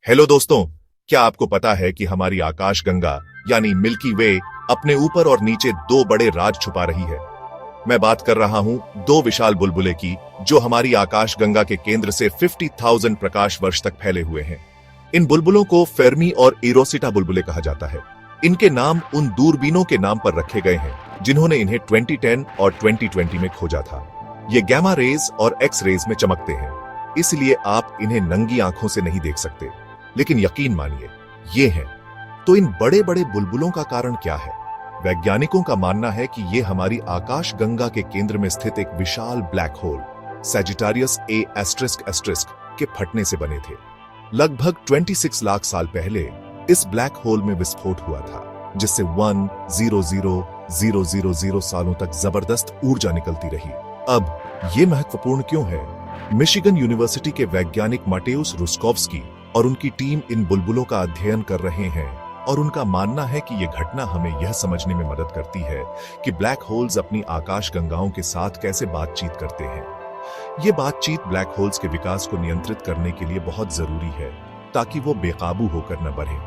Hello दोस्तों, क्या आपको पता है कि हमारी आकाशगंगा यानी मिल्की वे अपने ऊपर और नीचे दो बड़े राज छुपा रही है। मैं बात कर रहा हूं दो विशाल बुलबुले की, जो हमारी आकाशगंगा के केंद्र से 50,000 प्रकाश वर्ष तक फैले हुए हैं। इन बुलबुलों को फेर्मी और इरोसिटा बुलबुले कहा जाता है। इनके नाम उन दूरबीनों के नाम पर रखे गए हैं जिन्होंने इन्हें 2010 और 2020 में खोजा था। ये गैमा रेज और एक्स रेज में चमकते हैं, इसलिए आप इन्हें नंगी आंखों से नहीं देख सकते, लेकिन यकीन मानिए ये है। तो इन बड़े बड़े बुलबुलों का कारण क्या है? वैज्ञानिकों का मानना है कि ये हमारी आकाशगंगा के केंद्र में स्थित एक विशाल ब्लैक होल सैजिटारियस ए एस्ट्रिस्क के फटने से बने थे। लगभग 26 लाख साल पहले इस ब्लैक होल में विस्फोट हुआ था, जिससे 1,000,000 सालों तक जबरदस्त ऊर्जा निकलती रही। अब ये महत्वपूर्ण क्यों है? मिशिगन यूनिवर्सिटी के वैज्ञानिक माटेउस रुस्कोव्स्की और उनकी टीम इन बुलबुलों का अध्ययन कर रहे हैं, और उनका मानना है कि यह घटना हमें यह समझने में मदद करती है कि ब्लैक होल्स अपनी आकाशगंगाओं के साथ कैसे बातचीत करते हैं। यह बातचीत ब्लैक होल्स के विकास को नियंत्रित करने के लिए बहुत जरूरी है, ताकि वो बेकाबू होकर न बढ़े।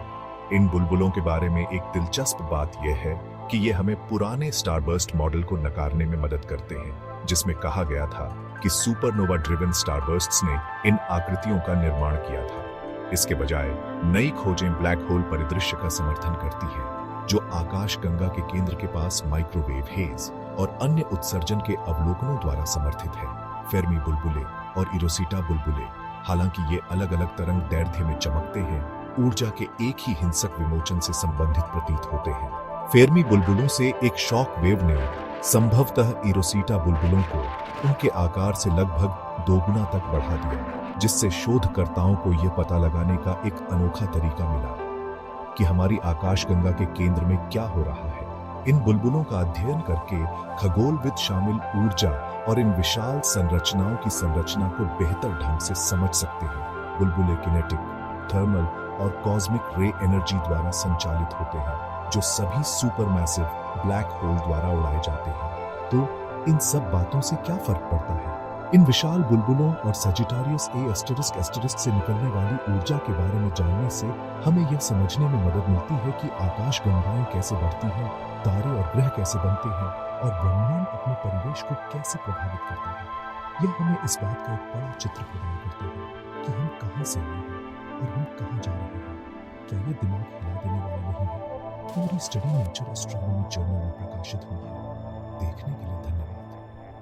इन बुलबुलों के बारे में एक दिलचस्प बात यह है कि ये हमें पुराने स्टारबर्स्ट मॉडल को नकारने में मदद करते हैं, जिसमें कहा गया था कि सुपरनोवा ड्रिवन स्टारबर्स्ट्स ने इन आकृतियों का निर्माण किया था। इसके बजाय नई खोजें ब्लैक होल परिदृश्य का समर्थन करती हैं, जो आकाशगंगा के केंद्र के पास माइक्रोवेव हेज और अन्य उत्सर्जन के अवलोकनों द्वारा समर्थित है। फेर्मी बुलबुले और इरोसिटा बुलबुले, हालांकि ये अलग अलग तरंग दैर्ध्य में चमकते हैं, ऊर्जा के एक ही हिंसक विमोचन से संबंधित प्रतीत होते हैं। फेर्मी बुलबुलों से एक शॉक वेव ने संभवतः इरोसिटा बुलबुलों को उनके आकार से लगभग दोगुना तक बढ़ा दिया, जिससे शोधकर्ताओं को यह पता लगाने का एक अनोखा तरीका मिला कि हमारी आकाशगंगा के केंद्र में क्या हो रहा है। इन बुलबुलों का अध्ययन करके खगोलविद शामिल ऊर्जा और इन विशाल संरचनाओं की संरचना को बेहतर ढंग से समझ सकते हैं। बुलबुले किनेटिक, थर्मल और कॉस्मिक रे एनर्जी द्वारा संचालित होते हैं, जो सभी सुपरमैसिव ब्लैक होल द्वारा उड़ाए जाते हैं। तो इन सब बातों से क्या फर्क पड़ता है? इन विशाल बुलबुलों और सजिटारियस ए एस्टेरिस्क से निकलने वाली ऊर्जा के बारे में जानने से हमें यह समझने में मदद मिलती है कि आकाशगंगाएं कैसे बढ़ती हैं, तारे और ग्रह कैसे बनते हैं, और ब्रह्मांड अपने परिवेश को कैसे प्रभावित करता है। यह हमें इस बात का एक बड़ा चित्र प्रदान करता है कि हम कहां से आए हैं और हम कहां जा रहे हैं। क्या यह दिमाग हिला देने वाला नहीं है? पूरी स्टडी नेचर एस्ट्रोनॉमी जर्नल में प्रकाशित हुई है। देखने के लिए धन्यवाद।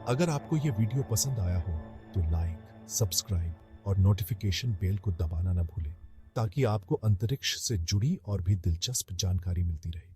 अगर आपको यह वीडियो पसंद आया हो तो लाइक, सब्सक्राइब और नोटिफिकेशन बेल को दबाना न भूलें, ताकि आपको अंतरिक्ष से जुड़ी और भी दिलचस्प जानकारी मिलती रहे।